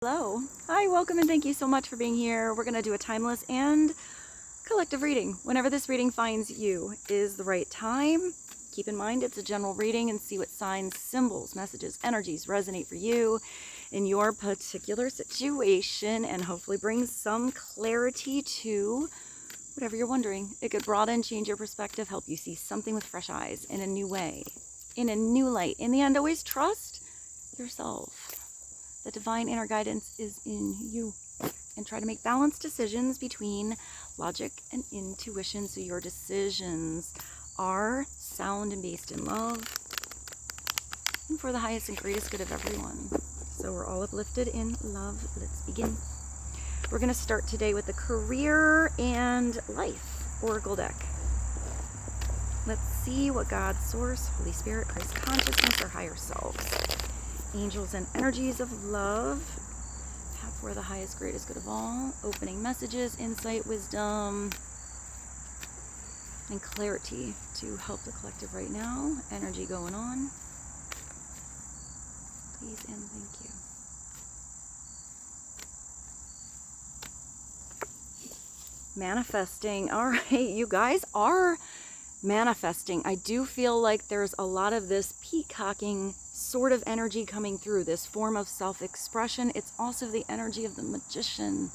Hello. Hi, welcome, and thank you so much for being here. We're going to do a timeless and collective reading. Whenever this reading finds you is the right time. Keep in mind it's a general reading, and see what signs, symbols, messages, energies resonate for you in your particular situation, and hopefully bring some clarity to whatever you're wondering. It could broaden, change your perspective, help you see something with fresh eyes in a new way, in a new light. In the end, always trust yourself. The divine inner guidance is in you, and try to make balanced decisions between logic and intuition, so your decisions are sound and based in love and for the highest and greatest good of everyone. So we're all uplifted in love. Let's begin. We're going to start today with the career and life oracle deck. Let's see what God, Source, Holy Spirit, Christ consciousness, or higher selves, angels and energies of love have for the highest, greatest good of all. Opening messages, insight, wisdom, and clarity to help the collective right now. Energy going on. Please and thank you. Manifesting. All right, you guys are manifesting. I do feel like there's a lot of this peacocking sort of energy coming through, this form of self-expression. It's also the energy of the magician.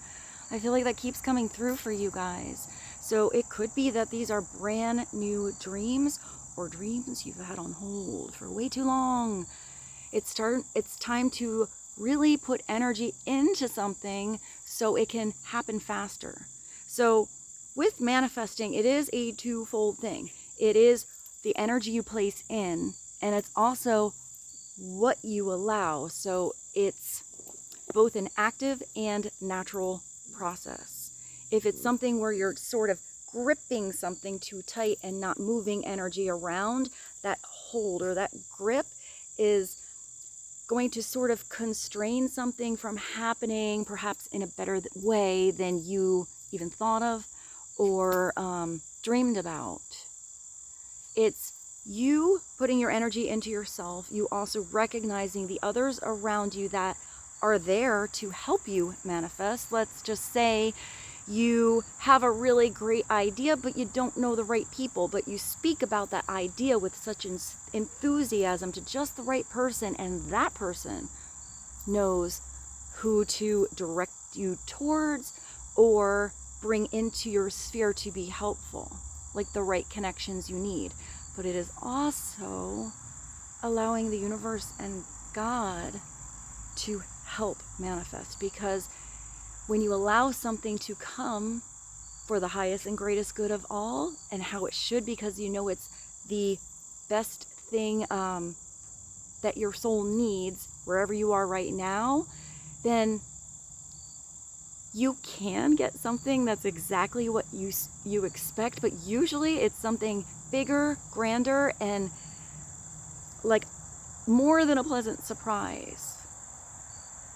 I feel like that keeps coming through for you guys. So it could be that these are brand new dreams, or dreams you've had on hold for way too long. It's time to really put energy into something so it can happen faster. So with manifesting, it is a twofold thing. It is the energy you place in, and it's also what you allow. So it's both an active and natural process. If it's something where you're sort of gripping something too tight and not moving energy around, that hold or that grip is going to sort of constrain something from happening, perhaps in a better way than you even thought of or dreamed about. It's you putting your energy into yourself, you also recognizing the others around you that are there to help you manifest. Let's just say you have a really great idea, but you don't know the right people, but you speak about that idea with such enthusiasm to just the right person, and that person knows who to direct you towards or bring into your sphere to be helpful, like the right connections you need. But it is also allowing the universe and God to help manifest, because when you allow something to come for the highest and greatest good of all, and how it should, because you know it's the best thing that your soul needs wherever you are right now, then you can get something that's exactly what you expect, but usually it's something bigger, grander, and like more than a pleasant surprise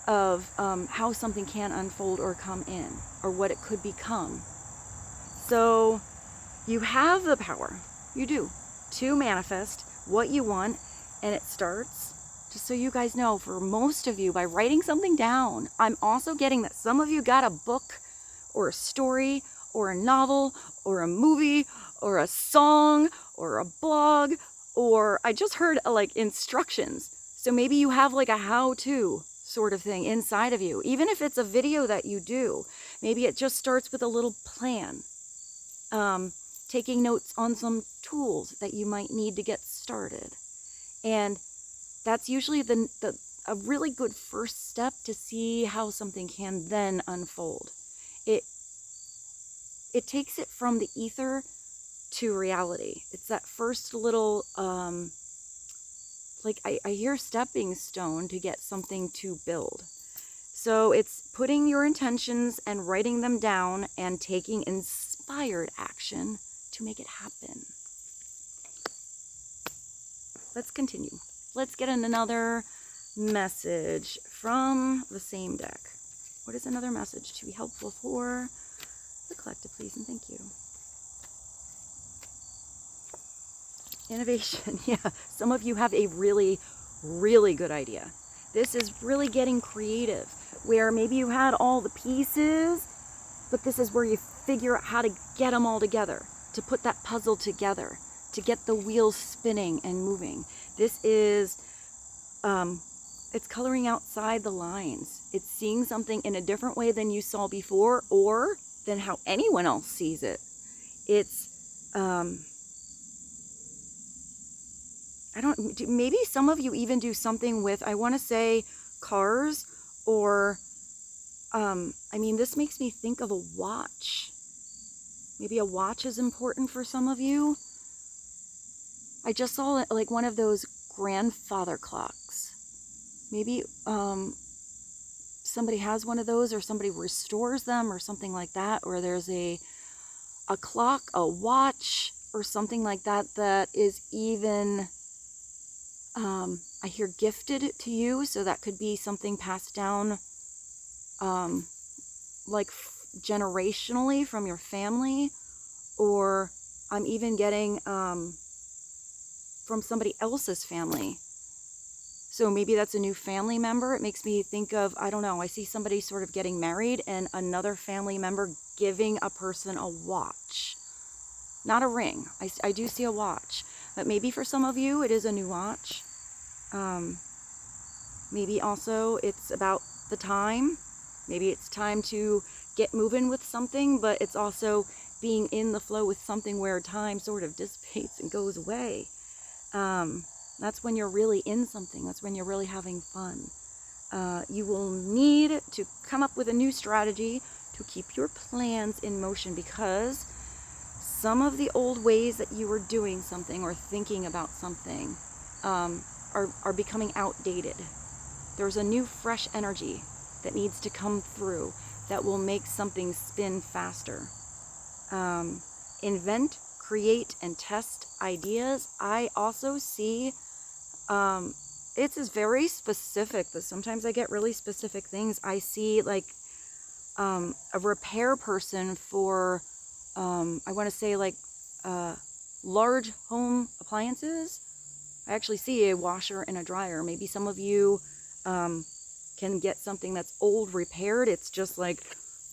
of how something can unfold or come in, or what it could become. So you have the power, you do, to manifest what you want, and it starts, just so you guys know, for most of you, by writing something down. I'm also getting that some of you got a book or a story or a novel or a movie or a song or a blog, or I just heard like instructions. So maybe you have like a how-to sort of thing inside of you. Even if it's a video that you do, maybe it just starts with a little plan. Taking notes on some tools that you might need to get started. And that's usually a really good first step to see how something can then unfold. It takes it from the ether to reality. It's that first little, like I hear stepping stone to get something to build. So it's putting your intentions and writing them down and taking inspired action to make it happen. Let's continue. Let's get another message from the same deck. What is another message to be helpful for the collective, please, and thank you. Innovation. Yeah, some of you have a really, really good idea. This is really getting creative. where maybe you had all the pieces, but this is where you figure out how to get them all together, to put that puzzle together, to get the wheels spinning and moving. This is, it's coloring outside the lines. It's seeing something in a different way than you saw before, or than how anyone else sees it. It's, maybe some of you even do something with, I want to say, cars, or, I mean, this makes me think of a watch. Maybe a watch is important for some of you. I just saw like one of those grandfather clocks. Maybe somebody has one of those, or somebody restores them, or something like that, or there's a clock, a watch, or something like that that is even, I hear gifted to you, so that could be something passed down like generationally from your family, or I'm even getting from somebody else's family. So maybe that's a new family member. It makes me think of, I don't know, I see somebody sort of getting married and another family member giving a person a watch. Not a ring. I do see a watch. But maybe for some of you, it is a new watch. Maybe also it's about the time. Maybe it's time to get moving with something, but it's also being in the flow with something where time sort of dissipates and goes away. That's when you're really in something. That's when you're really having fun. You will need to come up with a new strategy to keep your plans in motion, because some of the old ways that you were doing something or thinking about something are becoming outdated. There's a new fresh energy that needs to come through that will make something spin faster. Invent, create, and test ideas. I also see, it's very specific, but sometimes I get really specific things. I see like a repair person for, I want to say like large home appliances. I actually see a washer and a dryer. Maybe some of you can get something that's old repaired. It's just like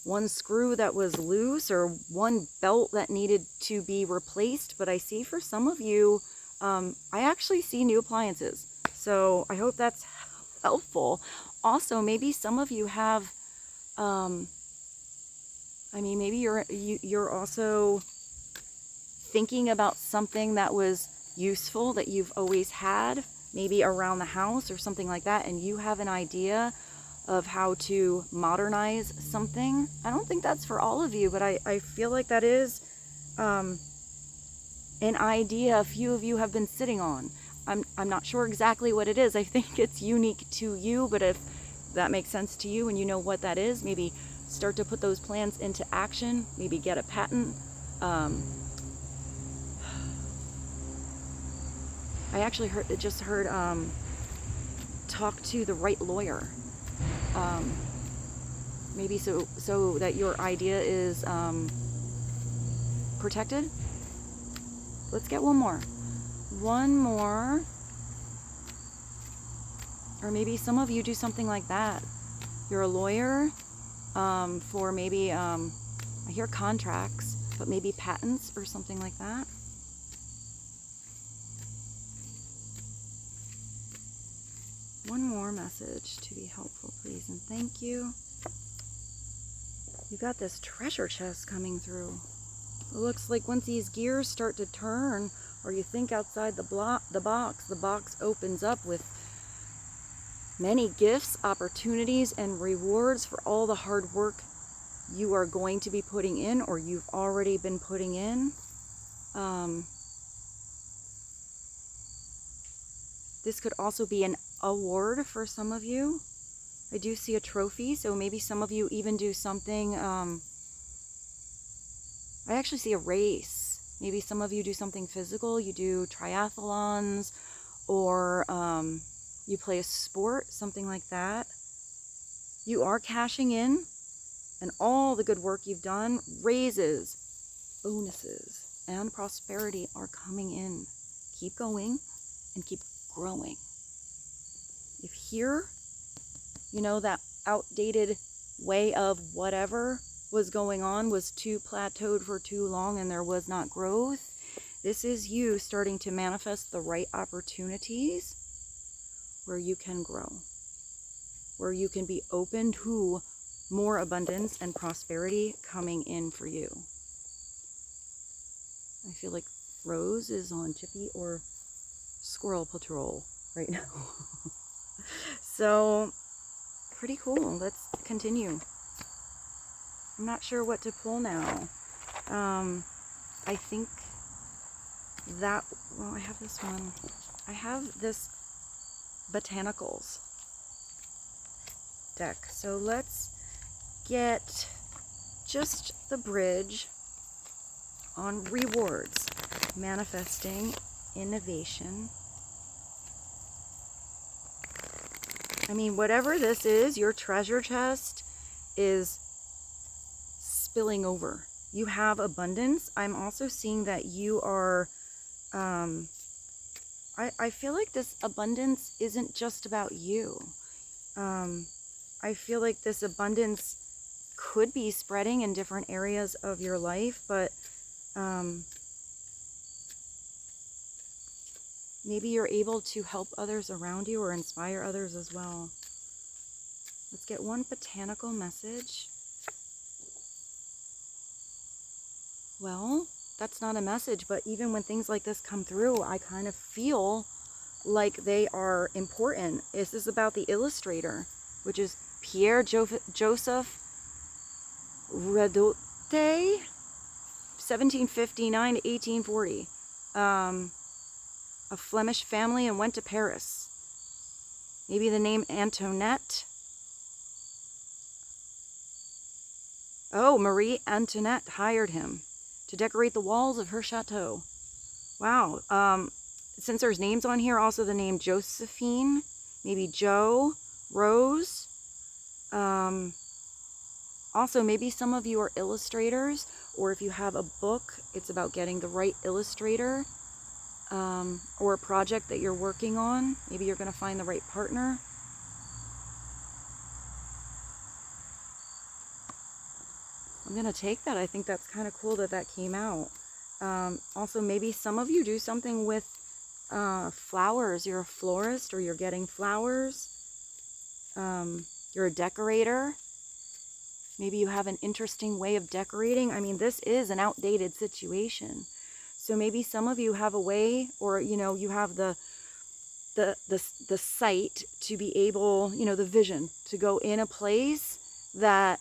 one screw that was loose or one belt that needed to be replaced. But I see for some of you, I actually see new appliances. So I hope that's helpful. Also, maybe some of you have, I mean, maybe you're also thinking about something that was useful that you've always had, maybe around the house or something like that, and you have an idea of how to modernize something. I don't think that's for all of you, but I feel like that is an idea a few of you have been sitting on. I'm not sure exactly what it is. I think it's unique to you, but if that makes sense to you and you know what that is, maybe start to put those plans into action. Maybe get a patent. I actually just heard talk to the right lawyer. Maybe so that your idea is protected. Let's get one more. One more. Or maybe some of you do something like that. You're a lawyer for maybe, I hear contracts, but maybe patents or something like that. One more message to be helpful, please, and thank you. You got this treasure chest coming through. It looks like once these gears start to turn, or you think outside the box opens up with many gifts, opportunities, and rewards for all the hard work you are going to be putting in, or you've already been putting in. This could also be an award for some of you. I do see a trophy, so maybe some of you even do something. I actually see a race. Maybe some of you do something physical. You do triathlons, or you play a sport, something like that. You are cashing in, and all the good work you've done, raises, bonuses, and prosperity are coming in. Keep going and keep growing. If here, you know that outdated way of whatever was going on was too plateaued for too long and there was not growth. This is you starting to manifest the right opportunities where you can grow, where you can be open to more abundance and prosperity coming in for you. I feel like Rose is on Chippy or Squirrel Patrol right now. So, pretty cool. Let's continue. I'm not sure what to pull now. I think that, well, I have this one. I have this Botanicals deck. So let's get just the bridge on rewards, manifesting, innovation. I mean, whatever this is, your treasure chest is spilling over. You have abundance. I'm also seeing that you are, I feel like this abundance isn't just about you. I feel like this abundance could be spreading in different areas of your life, but maybe you're able to help others around you or inspire others as well. Let's get one botanical message. Well, that's not a message, but even when things like this come through, I kind of feel like they are important. This is about the illustrator, which is Pierre Joseph Redoute, 1759 to 1840. A Flemish family, and went to Paris. Maybe the name Antoinette. Oh, Marie Antoinette hired him to decorate the walls of her chateau. Wow. Since there's names on here, also the name Josephine, maybe Joe, Rose. Also, maybe some of you are illustrators, or if you have a book, it's about getting the right illustrator, or a project that you're working on. Maybe you're going to find the right partner. I'm going to take that. I think that's kind of cool that that came out. Also, maybe some of you do something with flowers. You're a florist, or you're getting flowers. You're a decorator. Maybe you have an interesting way of decorating. I mean, this is an outdated situation. So maybe some of you have a way, or, you know, you have the sight to be able, you know, the vision to go in a place that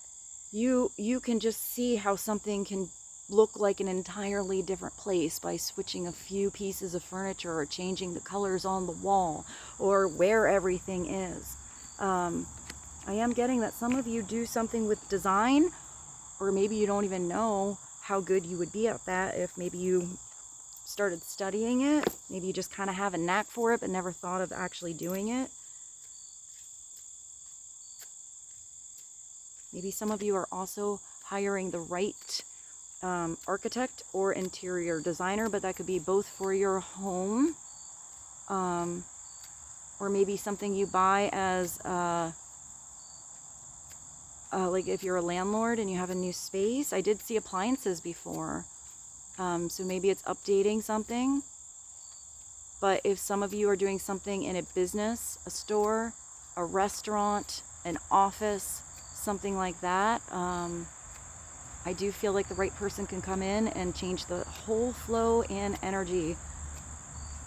you can just see how something can look like an entirely different place by switching a few pieces of furniture or changing the colors on the wall or where everything is. I am getting that some of you do something with design, or maybe you don't even know how good you would be at that if maybe you started studying it. Maybe you just kind of have a knack for it but never thought of actually doing it. Maybe some of you are also hiring the right architect or interior designer, but that could be both for your home, or maybe something you buy as like if you're a landlord and you have a new space. I did see appliances before, so maybe it's updating something. But if some of you are doing something in a business, a store, a restaurant, an office, something like that, I do feel like the right person can come in and change the whole flow and energy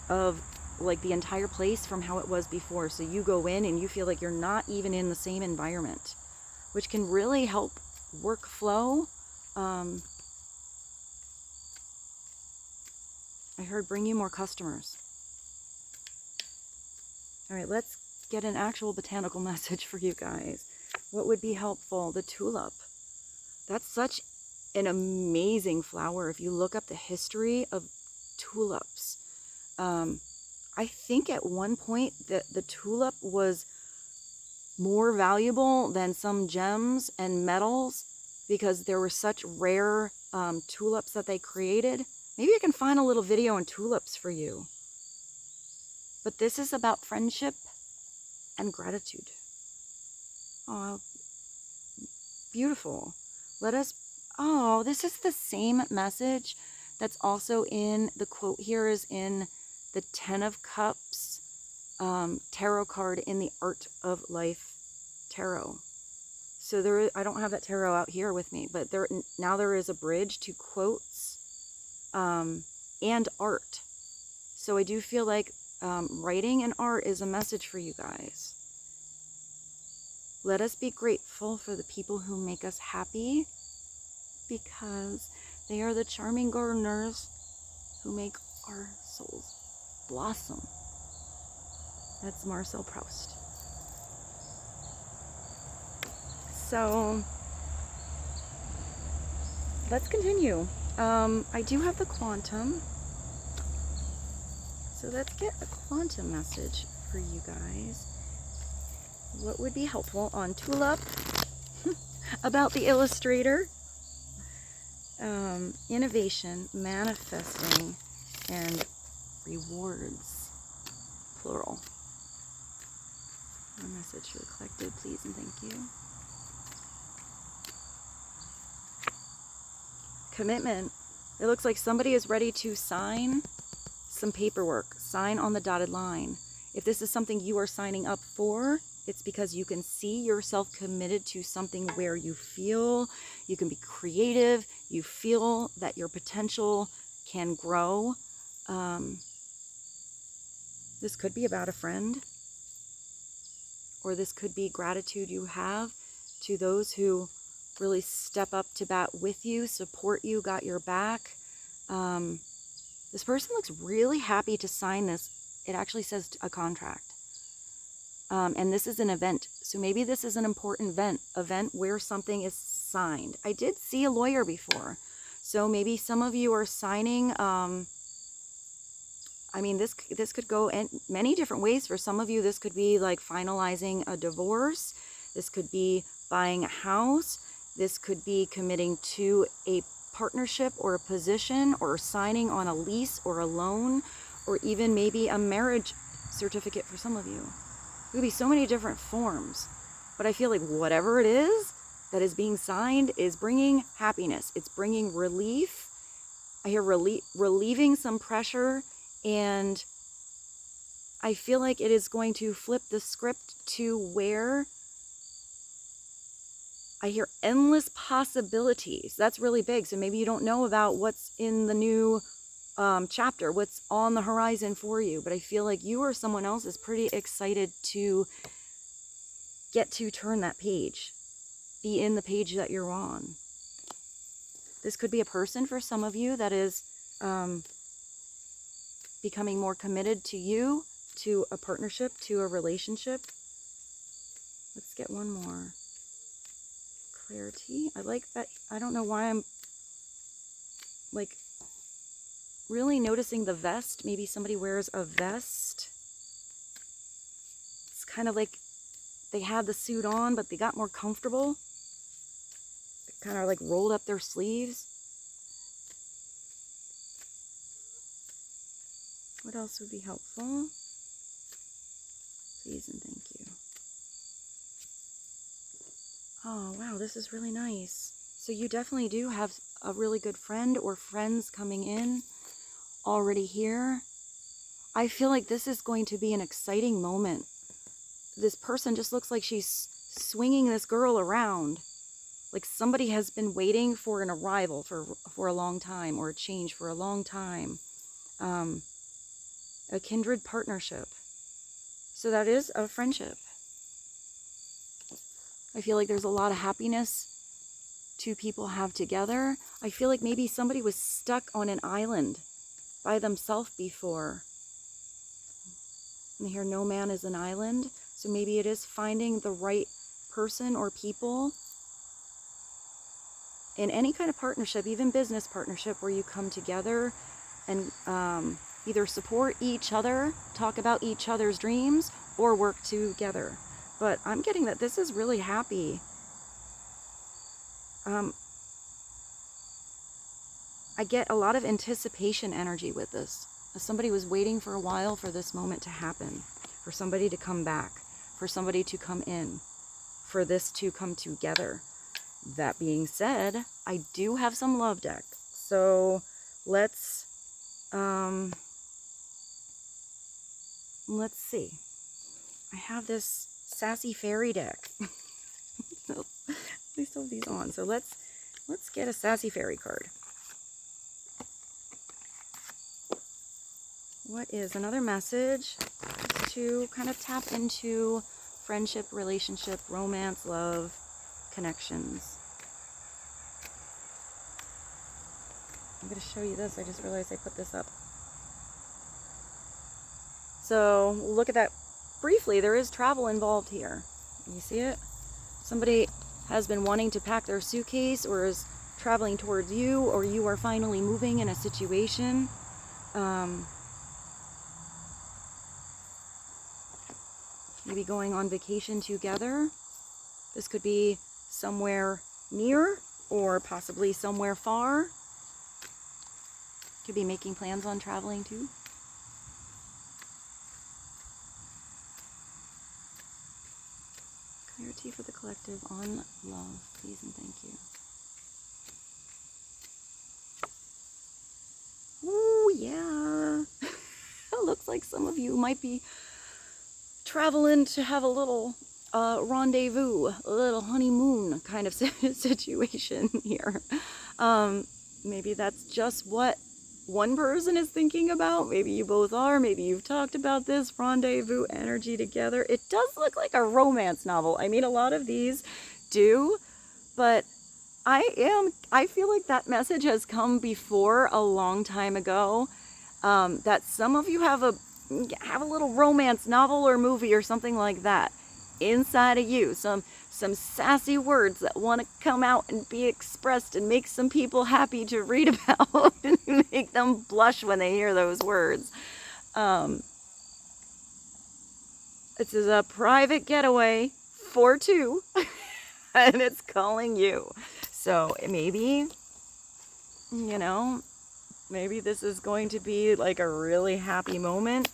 of like the entire place from how it was before. So you go in and you feel like you're not even in the same environment, which can really help workflow. I heard bring you more customers. All right, let's get an actual botanical message for you guys. What would be helpful? The tulip. That's such an amazing flower. If you look up the history of tulips, I think at one point that the tulip was more valuable than some gems and metals because there were such rare tulips that they created. Maybe I can find a little video on tulips for you. But this is about friendship and gratitude. Oh, beautiful. Let us, oh, this is the same message that's also in, the quote here is in the 10 of Cups tarot card in the Art of Life tarot. So there is, I don't have that tarot out here with me, but now there is a bridge to quotes and art. So I do feel like writing and art is a message for you guys. Let us be grateful for the people who make us happy, because they are the charming gardeners who make our souls blossom. That's Marcel Proust. So let's continue. I do have the quantum. So let's get a quantum message for you guys. What would be helpful on Tulip about the illustrator? Innovation, manifesting, and rewards, plural. A message for the collective, please and thank you. Commitment. It looks like somebody is ready to sign some paperwork, sign on the dotted line. If this is something you are signing up for, it's because you can see yourself committed to something where you feel you can be creative, you feel that your potential can grow. This could be about a friend, or this could be gratitude you have to those who really step up to bat with you, support you, got your back. This person looks really happy to sign this. It actually says a contract. And this is an event. So maybe this is an important event where something is signed. I did see a lawyer before. So maybe some of you are signing, I mean, this could go in many different ways. For some of you, this could be like finalizing a divorce. This could be buying a house. This could be committing to a partnership or a position, or signing on a lease or a loan, or even maybe a marriage certificate for some of you. It could be so many different forms, but I feel like whatever it is that is being signed is bringing happiness. It's bringing relief. I hear relieving some pressure, and I feel like it is going to flip the script to where I hear endless possibilities. That's really big. So maybe you don't know about what's in the new chapter, what's on the horizon for you. But I feel like you or someone else is pretty excited to get to turn that page, be in the page that you're on. This could be a person for some of you that is becoming more committed to you, to a partnership, to a relationship. Let's get one more. Clarity. I like that. I don't know why I'm like really noticing the vest. Maybe somebody wears a vest. It's kind of like they had the suit on, but they got more comfortable. They kind of like rolled up their sleeves. What else would be helpful? Please and thank you. Oh, wow, this is really nice. So you definitely do have a really good friend or friends coming in already here. I feel like this is going to be an exciting moment. This person just looks like she's swinging this girl around. Like somebody has been waiting for an arrival for a long time, or a change for a long time. A kindred partnership. So that is a friendship. I feel like there's a lot of happiness two people have together. I feel like maybe somebody was stuck on an island by themselves before. And here, no man is an island. So maybe it is finding the right person or people in any kind of partnership, even business partnership, where you come together and either support each other, talk about each other's dreams, or work together. But I'm getting that this is really happy. I get a lot of anticipation energy with this. Somebody was waiting for a while for this moment to happen, for somebody to come back, for somebody to come in, for this to come together. That being said, I do have some love deck. So let's see. I have this sassy fairy deck. So I still have these on. So let's get a sassy fairy card. What is another message to kind of tap into friendship, relationship, romance, love, connections? I'm going to show you this. I just realized I put this up. So look at that briefly. There is travel involved here. You see it? Somebody has been wanting to pack their suitcase or is traveling towards you, or you are finally moving in a situation. Maybe going on vacation together. This could be somewhere near or possibly somewhere far. Could be making plans on traveling too. Clarity for the collective on love, please and thank you. Ooh, yeah. It looks like some of you might be traveling to have a little rendezvous, a little honeymoon kind of situation here. Maybe that's just what one person is thinking about. Maybe you both are. Maybe you've talked about this rendezvous energy together. It does look like a romance novel. I mean, a lot of these do, but I feel like that message has come before a long time ago. That some of you have a little romance novel or movie or something like that inside of you. Some sassy words that want to come out and be expressed and make some people happy to read about and make them blush when they hear those words. This is a private getaway for two and it's calling you. So maybe, you know, maybe this is going to be like a really happy moment.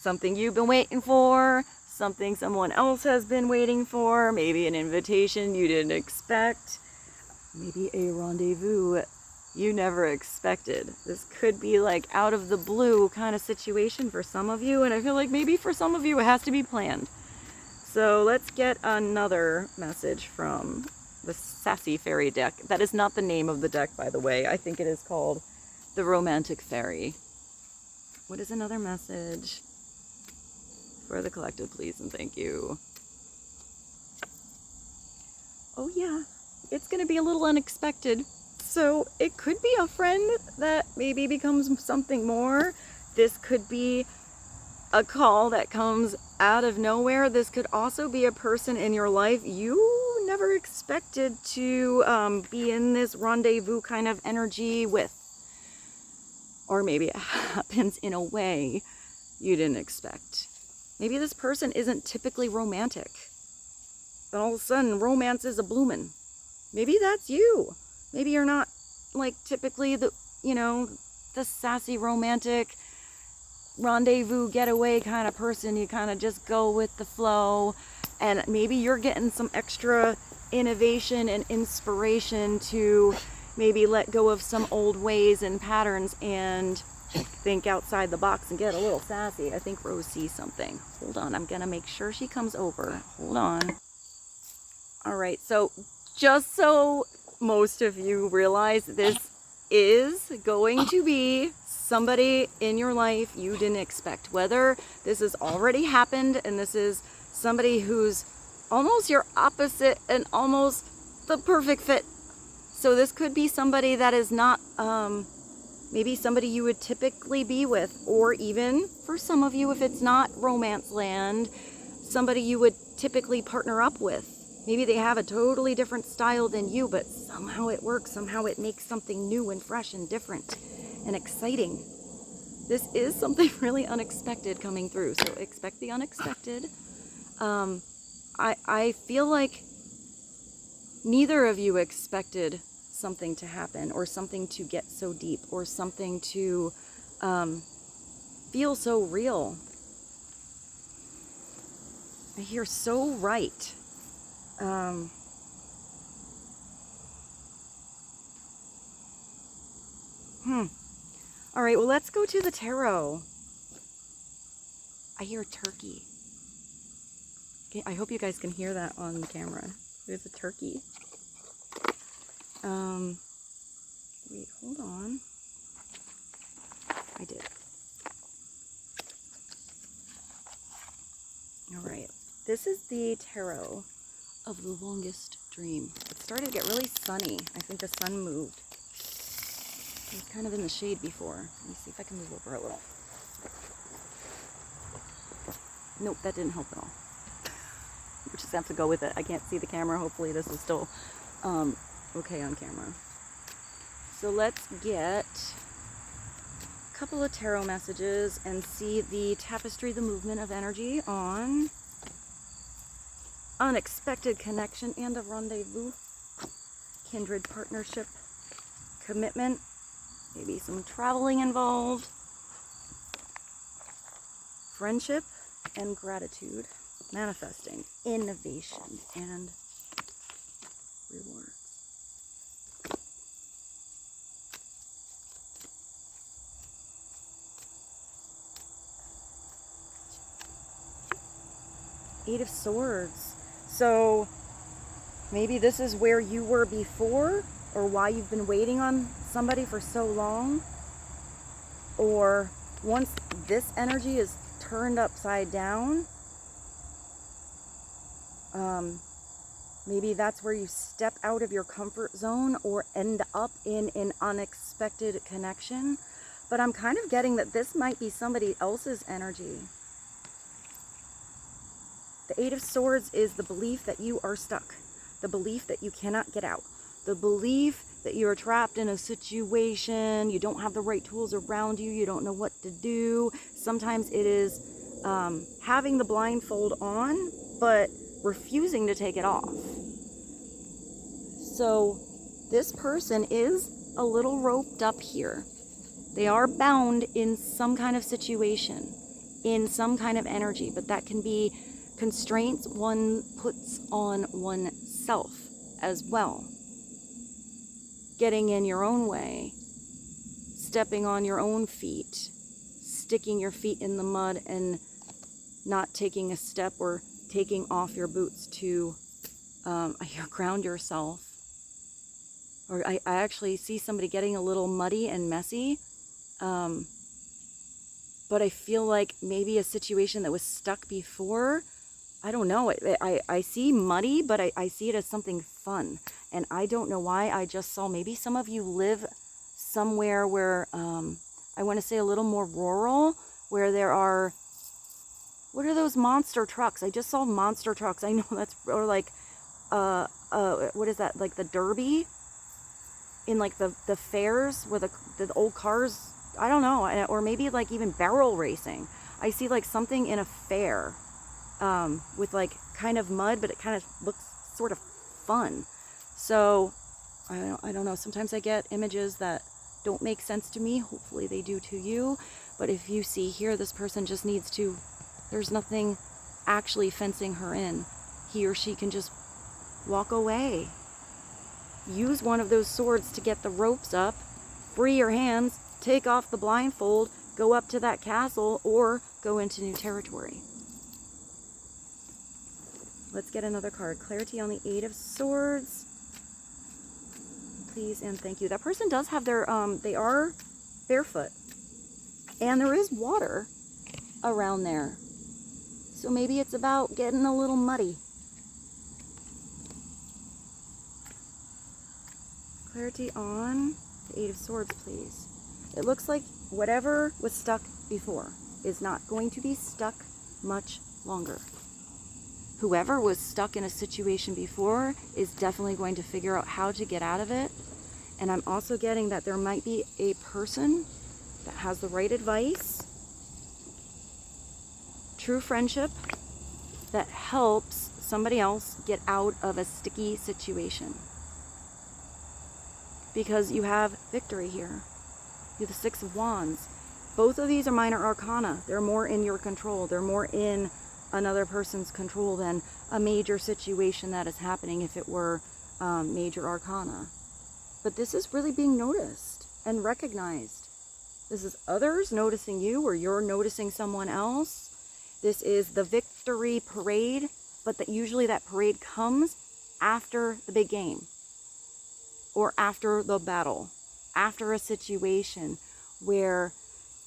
Something you've been waiting for, something someone else has been waiting for, maybe an invitation you didn't expect, maybe a rendezvous you never expected. This could be like out of the blue kind of situation for some of you, and I feel like maybe for some of you it has to be planned. So let's get another message from the Sassy Fairy deck. That is not the name of the deck, by the way. I think it is called the Romantic Fairy. What is another message for the collective, please and thank you? Oh yeah, it's going to be a little unexpected. So it could be a friend that maybe becomes something more. This could be a call that comes out of nowhere. This could also be a person in your life you never expected to be in this rendezvous kind of energy with. Or maybe it happens in a way you didn't expect. Maybe this person isn't typically romantic, but all of a sudden romance is a bloomin'. Maybe that's you. Maybe you're not like typically the, you know, the sassy romantic rendezvous getaway kind of person. You kind of just go with the flow, and maybe you're getting some extra innovation and inspiration to maybe let go of some old ways and patterns and think outside the box and get a little sassy. I think Rose sees something. Hold on, I'm gonna make sure she comes over. Hold on. All right, so just so most of you realize, this is going to be somebody in your life you didn't expect. Whether this has already happened and this is somebody who's almost your opposite and almost the perfect fit. So this could be somebody that is not maybe somebody you would typically be with, or even for some of you, if it's not romance land, somebody you would typically partner up with. Maybe they have a totally different style than you, but somehow it works. Somehow it makes something new and fresh and different and exciting. This is something really unexpected coming through. So expect the unexpected. I feel like neither of you expected something to happen, or something to get so deep, or something to feel so real. I hear so right. All right, well, let's go to the tarot. I hear a turkey. Okay, I hope you guys can hear that on camera. There's a turkey. Wait, hold on. I did. All right, this is the tarot of the longest dream. It started to get really sunny. I think the sun moved. It was kind of in the shade before. Let me see if I can move over a little. Nope, that didn't help at all. We just have to go with it. I can't see the camera. Hopefully this is still okay on camera. So let's get a couple of tarot messages and see the tapestry, the movement of energy on unexpected connection and a rendezvous, kindred partnership, commitment, maybe some traveling involved, friendship and gratitude, manifesting, innovation, and rewards. Eight of Swords. So maybe this is where you were before, or why you've been waiting on somebody for so long. Or once this energy is turned upside down, maybe that's where you step out of your comfort zone or end up in an unexpected connection. But I'm kind of getting that this might be somebody else's energy. The Eight of Swords is the belief that you are stuck, the belief that you cannot get out, the belief that you are trapped in a situation, you don't have the right tools around you, you don't know what to do. Sometimes it is having the blindfold on, but refusing to take it off. So this person is a little roped up here. They are bound in some kind of situation, in some kind of energy, but that can be constraints one puts on oneself as well. Getting in your own way, stepping on your own feet, sticking your feet in the mud and not taking a step or taking off your boots to ground yourself. Or I actually see somebody getting a little muddy and messy. But I feel like maybe a situation that was stuck before, I don't know. I see muddy, but I see it as something fun. And I don't know why. I just saw maybe some of you live somewhere where, I want to say a little more rural, where there are, what are those monster trucks? I just saw monster trucks. I know that's, or like, what is that? Like the Derby in like the fairs where the old cars, I don't know. Or maybe like even barrel racing. I see like something in a fair. With like kind of mud, but it kind of looks sort of fun. So I don't know. Sometimes I get images that don't make sense to me. Hopefully they do to you. But if you see here, this person just needs to, there's nothing actually fencing her in. He or she can just walk away. Use one of those swords to get the ropes up, free your hands, take off the blindfold, go up to that castle, or go into new territory. Let's get another card. Clarity on the Eight of Swords. Please and thank you. That person does have their, they are barefoot. And there is water around there. So maybe it's about getting a little muddy. Clarity on the Eight of Swords, please. It looks like whatever was stuck before is not going to be stuck much longer. Whoever was stuck in a situation before is definitely going to figure out how to get out of it. And I'm also getting that there might be a person that has the right advice, true friendship, that helps somebody else get out of a sticky situation. Because you have victory here. You have the Six of Wands. Both of these are minor arcana. They're more in your control. They're more in another person's control than a major situation that is happening if it were major arcana. But this is really being noticed. and recognized. This is others noticing you, or you're noticing someone else. This is the victory parade, but that usually that parade comes after the big game, or after the battle, after a situation where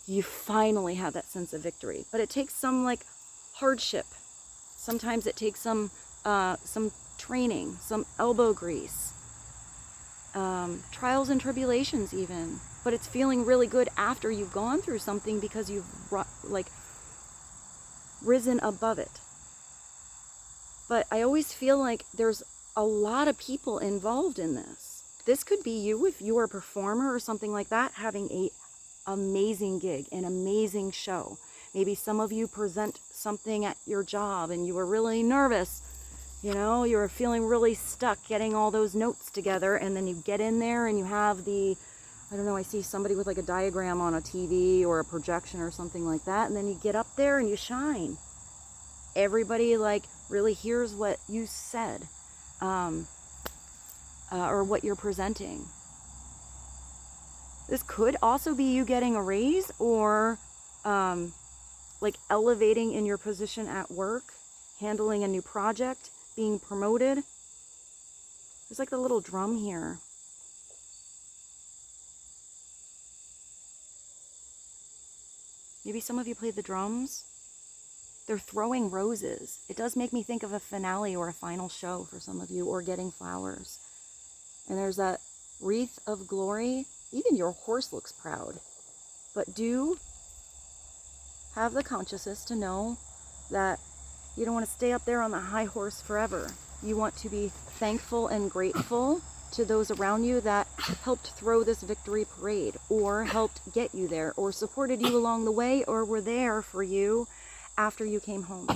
you finally have that sense of victory. But it takes some like hardship. Sometimes it takes some training, some elbow grease, trials and tribulations even. But it's feeling really good after you've gone through something, because you've like risen above it. But I always feel like there's a lot of people involved in this. This could be you if you are a performer or something like that, having a amazing gig, an amazing show. Maybe some of you present something at your job and you were really nervous. You know, you were feeling really stuck getting all those notes together, and then you get in there and you have the, I don't know, I see somebody with like a diagram on a TV or a projection or something like that, and then you get up there and you shine. Everybody like really hears what you said, or what you're presenting. This could also be you getting a raise, or like elevating in your position at work, handling a new project, being promoted. There's like the little drum here. Maybe some of you played the drums. They're throwing roses. It does make me think of a finale or a final show for some of you, or getting flowers. And there's that wreath of glory. Even your horse looks proud. But do have the consciousness to know that you don't want to stay up there on the high horse forever. You want to be thankful and grateful to those around you that helped throw this victory parade, or helped get you there, or supported you along the way, or were there for you after you came home.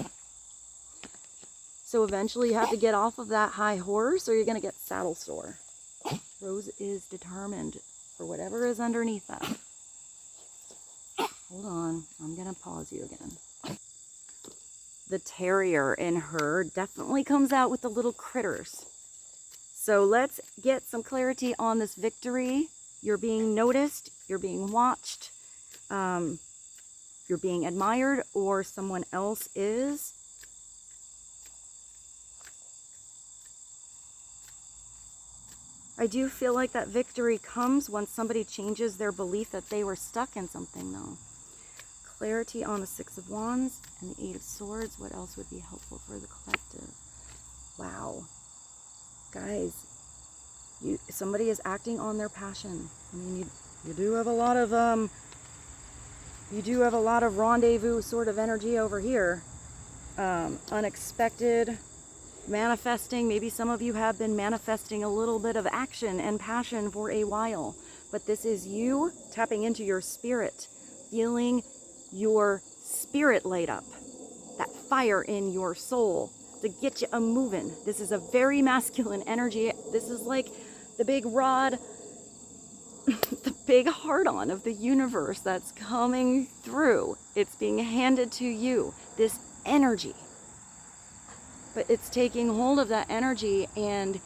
So eventually you have to get off of that high horse, or you're going to get saddle sore. Rose is determined for whatever is underneath that. Hold on, I'm going to pause you again. The terrier in her definitely comes out with the little critters. So let's get some clarity on this victory. You're being noticed, you're being watched, you're being admired, or someone else is. I do feel like that victory comes when somebody changes their belief that they were stuck in something, though. Clarity on the Six of Wands and the Eight of Swords. What else would be helpful for the collective? Wow. Guys, somebody is acting on their passion. I mean, you do have a lot of rendezvous sort of energy over here. Unexpected manifesting. Maybe some of you have been manifesting a little bit of action and passion for a while, but this is you tapping into your spirit, feeling your spirit light up, that fire in your soul to get you a-moving. This is a very masculine energy. This is like the big rod, the big heart-on of the universe that's coming through. It's being handed to you, this energy. But it's taking hold of that energy and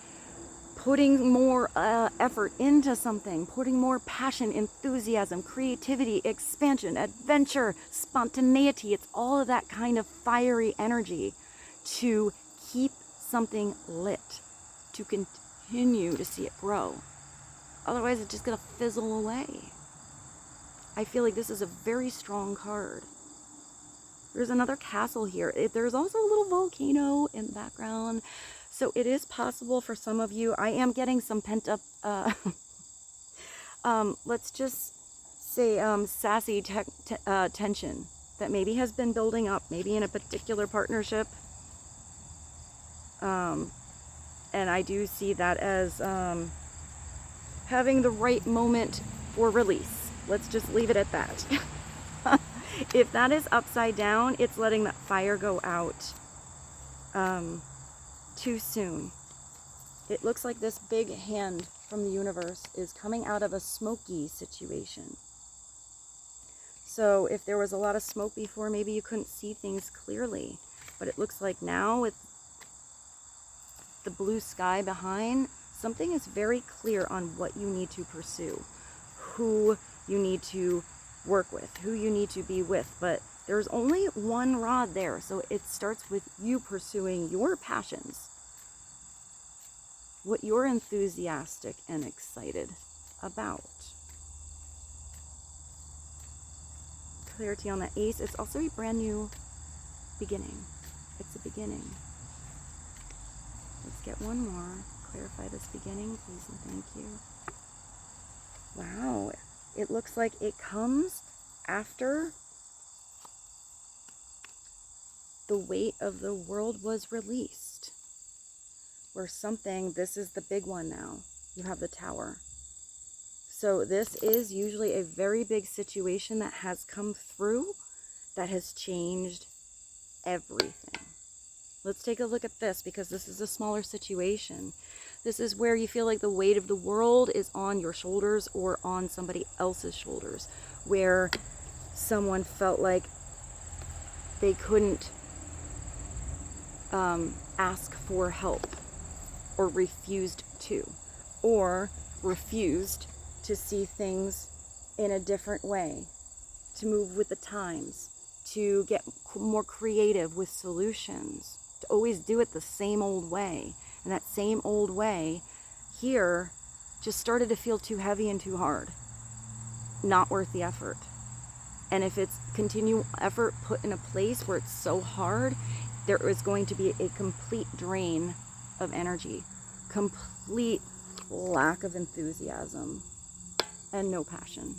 putting more effort into something, putting more passion, enthusiasm, creativity, expansion, adventure, spontaneity. It's all of that kind of fiery energy to keep something lit, to continue to see it grow. Otherwise, it's just going to fizzle away. I feel like this is a very strong card. There's another castle here. There's also a little volcano in the background. So it is possible for some of you. I am getting some pent up, let's just say sassy tension that maybe has been building up, maybe in a particular partnership. And I do see that as having the right moment for release. Let's just leave it at that. If that is upside down, it's letting that fire go out too soon. It looks like this big hand from the universe is coming out of a smoky situation. So if there was a lot of smoke before, maybe you couldn't see things clearly. But it looks like now, with the blue sky behind, something is very clear on what you need to pursue, who you need to work with, who you need to be with. But there's only one rod there, so it starts with you pursuing your passions, what you're enthusiastic and excited about. Clarity on the ace. It's also a brand new beginning. It's a beginning. Let's get one more. Clarify this beginning, please and thank you. Wow, it looks like it comes after the weight of the world was released. Where something, this is the big one now. You have the Tower. So this is usually a very big situation that has come through, that has changed everything. Let's take a look at this, because this is a smaller situation. This is where you feel like the weight of the world is on your shoulders or on somebody else's shoulders, where someone felt like they couldn't ask for help, or refused to, or refused to see things in a different way, to move with the times, to get more creative with solutions, to always do it the same old way. And that same old way here just started to feel too heavy and too hard, not worth the effort. And if it's continual effort put in a place where it's so hard, there is going to be a complete drain of energy, complete lack of enthusiasm, and no passion.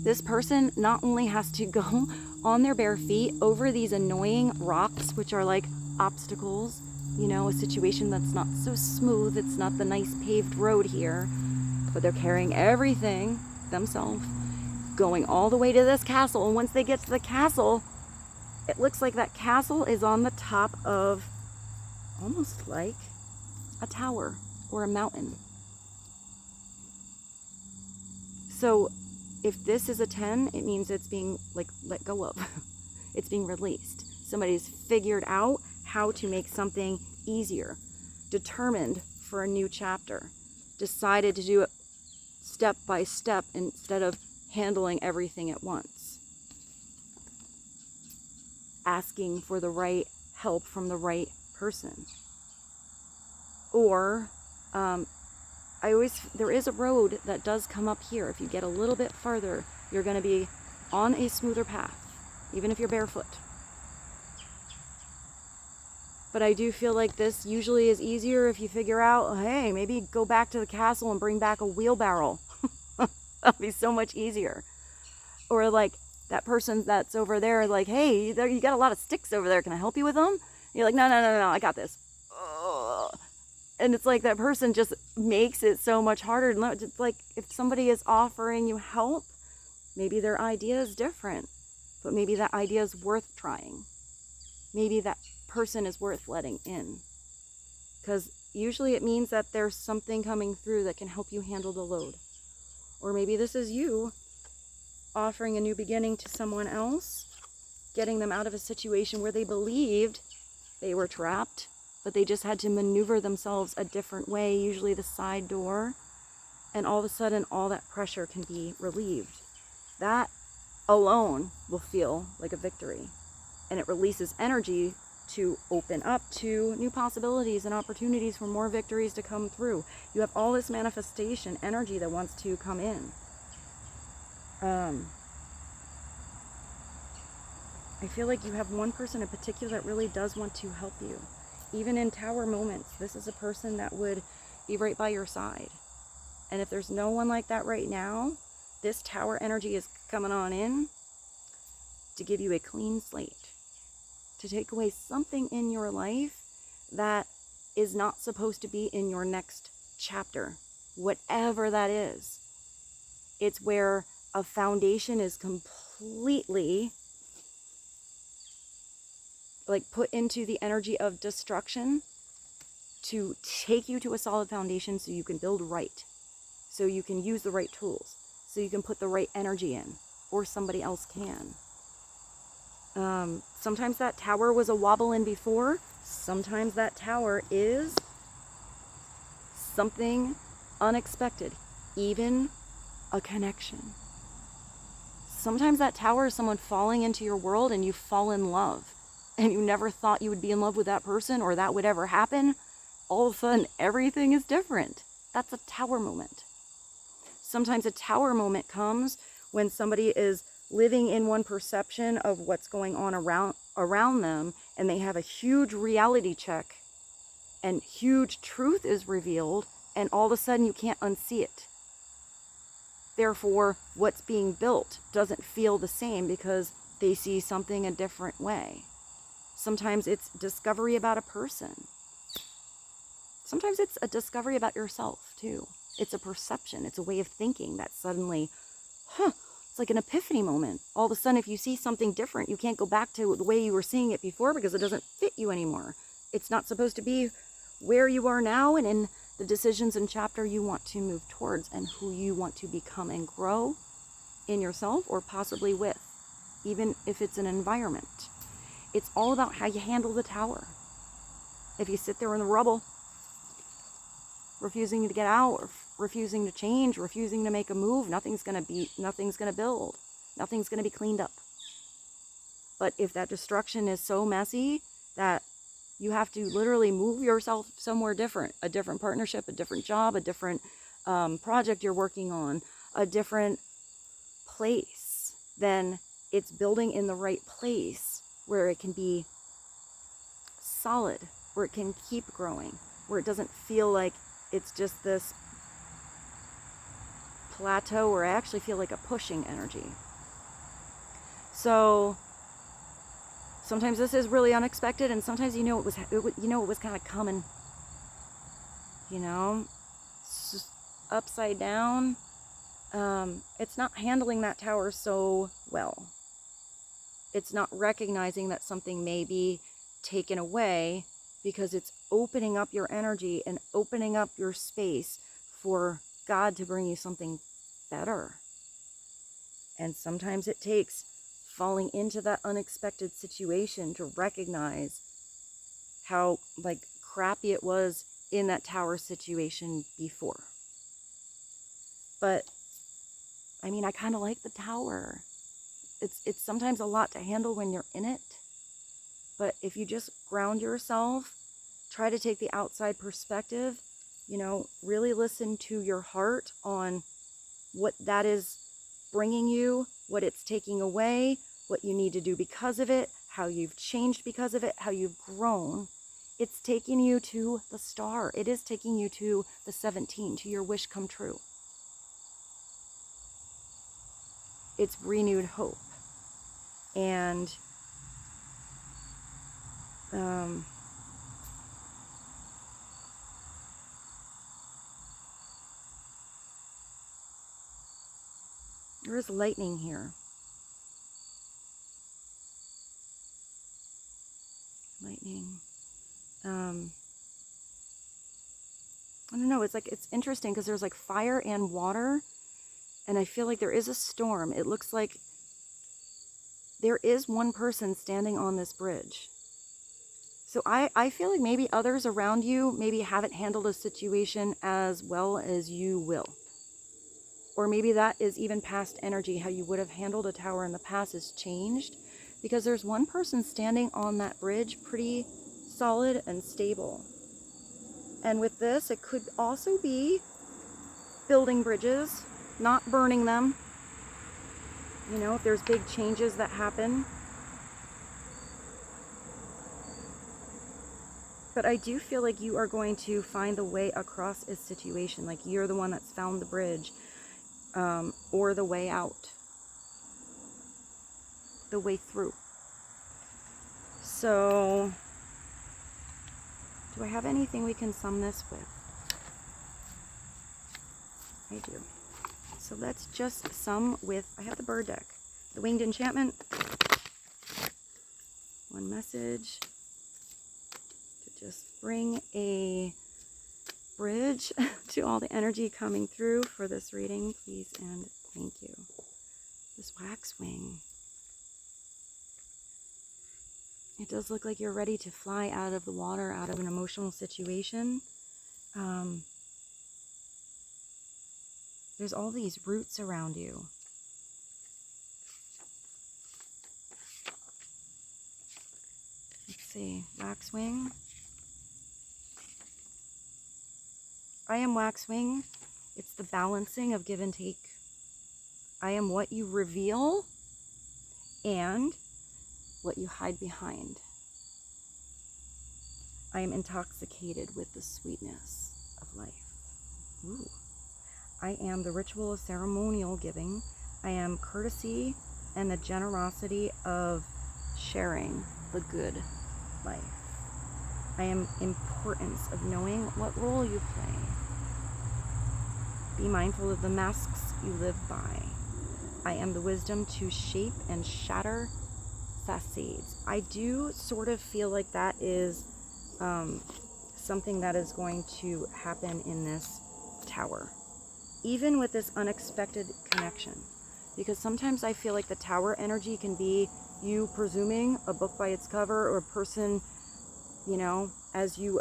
This person not only has to go on their bare feet over these annoying rocks, which are like obstacles, you know, a situation that's not so smooth, it's not the nice paved road here, but they're carrying everything themselves, going all the way to this castle. And once they get to the castle, it looks like that castle is on the top of almost like a tower or a mountain. So if this is a 10, it means it's being like let go of. It's being released. Somebody's figured out how to make something easier, determined for a new chapter, decided to do it step by step instead of handling everything at once. Asking for the right help from the right person. Or there is a road that does come up here. If you get a little bit farther, you're going to be on a smoother path, even if you're barefoot. But I do feel like this usually is easier if you figure out, hey, maybe go back to the castle and bring back a wheelbarrow. That'll be so much easier. Or like that person that's over there, like, hey, you got a lot of sticks over there. Can I help you with them? And you're like, no, I got this. And it's like that person just makes it so much harder. It's like if somebody is offering you help, maybe their idea is different, but maybe that idea is worth trying. Maybe that person is worth letting in. Because usually it means that there's something coming through that can help you handle the load. Or maybe this is you offering a new beginning to someone else, getting them out of a situation where they believed they were trapped, but they just had to maneuver themselves a different way, usually the side door, and all of a sudden all that pressure can be relieved. That alone will feel like a victory, and it releases energy to open up to new possibilities and opportunities for more victories to come through. You have all this manifestation energy that wants to come in. I feel like you have one person in particular that really does want to help you. Even in tower moments, this is a person that would be right by your side. And if there's no one like that right now, this tower energy is coming on in to give you a clean slate, to take away something in your life that is not supposed to be in your next chapter, whatever that is. It's where a foundation is completely like put into the energy of destruction to take you to a solid foundation so you can build right, so you can use the right tools, so you can put the right energy in, or somebody else can. Sometimes that tower was a wobble in before. Sometimes that tower is something unexpected, even a connection. Sometimes that tower is someone falling into your world and you fall in love and you never thought you would be in love with that person or that would ever happen. All of a sudden, everything is different. That's a tower moment. Sometimes a tower moment comes when somebody is living in one perception of what's going on around them, and they have a huge reality check and huge truth is revealed, and all of a sudden you can't unsee it. Therefore, what's being built doesn't feel the same because they see something a different way. Sometimes it's discovery about a person. Sometimes it's a discovery about yourself too. It's a perception. It's a way of thinking that suddenly, it's like an epiphany moment. All of a sudden, if you see something different, you can't go back to the way you were seeing it before because it doesn't fit you anymore. It's not supposed to be where you are now and in the decisions and chapter you want to move towards and who you want to become and grow in yourself or possibly with, even if it's an environment. It's all about how you handle the tower. If you sit there in the rubble, refusing to get out, or refusing to change, refusing to make a move, nothing's going to build, nothing's going to be cleaned up. But if that destruction is so messy that you have to literally move yourself somewhere different, a different partnership, a different job, a different project you're working on, a different place, then it's building in the right place where it can be solid, where it can keep growing, where it doesn't feel like it's just this plateau, where I actually feel like a pushing energy. So sometimes this is really unexpected, and sometimes it was kind of coming. It's just upside down. It's not handling that tower so well. It's not recognizing that something may be taken away because it's opening up your energy and opening up your space for God to bring you something better. And sometimes it takes falling into that unexpected situation to recognize how crappy it was in that tower situation before. But I kind of like the tower. It's sometimes a lot to handle when you're in it. But if you just ground yourself, try to take the outside perspective, really listen to your heart on what that is bringing you, what it's taking away, what you need to do because of it, how you've changed because of it, how you've grown. It's taking you to the star. It is taking you to the 17, to your wish come true. It's renewed hope. And there is lightning here. Lightning. I don't know, it's interesting because there's fire and water, and I feel like there is a storm. It looks like there is one person standing on this bridge. So I feel like maybe others around you maybe haven't handled a situation as well as you will. Or maybe that is even past energy. How you would have handled a tower in the past has changed, because there's one person standing on that bridge pretty solid and stable. And with this, it could also be building bridges, not burning them. If there's big changes that happen. But I do feel like you are going to find the way across a situation. Like you're the one that's found the bridge, or the way out, the way through. So, do I have anything we can sum this with? I do. So let's just sum with, I have the bird deck. The winged enchantment. One message to just bring a bridge to all the energy coming through for this reading, please and thank you. This waxwing. It does look like you're ready to fly out of the water, out of an emotional situation. There's all these roots around you. Let's see, Waxwing. I am Waxwing. It's the balancing of give and take. I am what you reveal and what you hide behind. I am intoxicated with the sweetness of life. Ooh. I am the ritual of ceremonial giving. I am courtesy and the generosity of sharing the good life. I am importance of knowing what role you play. Be mindful of the masks you live by. I am the wisdom to shape and shatter facades. I do sort of feel like that is something that is going to happen in this tower. Even with this unexpected connection. Because sometimes I feel like the tower energy can be you presuming a book by its cover, or a person, you know, as you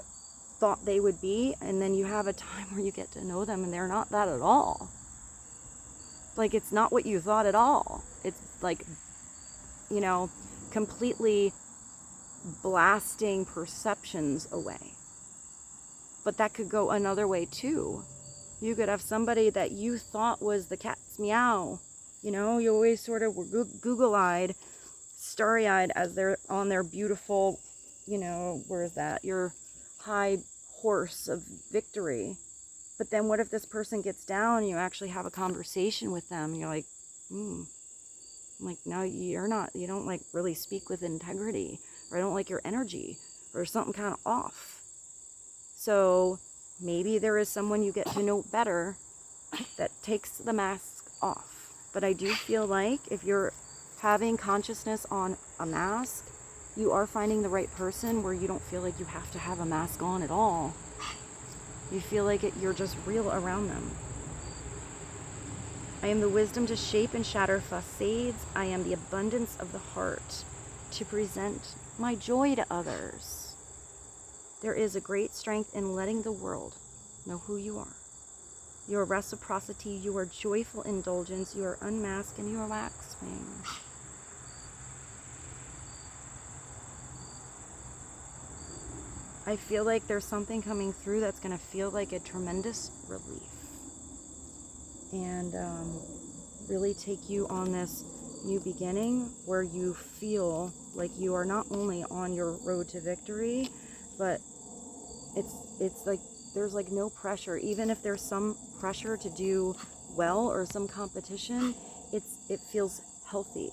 thought they would be, and then you have a time where you get to know them and they're not that at all. Like, it's not what you thought at all. It's like, you know, completely blasting perceptions away. But that could go another way too. You could have somebody that you thought was the cat's meow. You know, you always sort of were Google-eyed, starry-eyed as they're on their beautiful, you know, where is that? Your high horse of victory. But then what if this person gets down and you actually have a conversation with them and you're like, like, no, you're not, you don't like really speak with integrity, or I don't like your energy, or something kind of off. So maybe there is someone you get to know better that takes the mask off. But I do feel like if you're having consciousness on a mask, you are finding the right person where you don't feel like you have to have a mask on at all. You feel like you're just real around them. I am the wisdom to shape and shatter facades. I am the abundance of the heart to present my joy to others. There is a great strength in letting the world know who you are. You are reciprocity, you are joyful indulgence, you are unmasked, and you are waxwing. I feel like there's something coming through that's going to feel like a tremendous relief. And really take you on this new beginning where you feel like you are not only on your road to victory, but it's like there's like no pressure. Even if there's some pressure to do well or some competition, it feels healthy.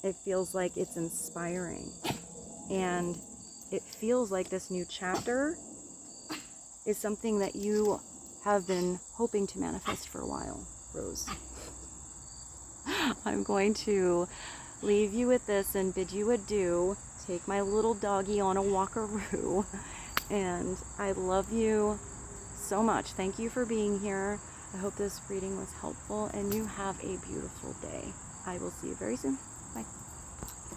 It feels like it's inspiring. And it feels like this new chapter is something that you have been hoping to manifest for a while, Rose. I'm going to leave you with this and bid you adieu. Take my little doggy on a walkaroo. And I love you so much. Thank you for being here. I hope this reading was helpful, and you have a beautiful day. I will see you very soon. Bye.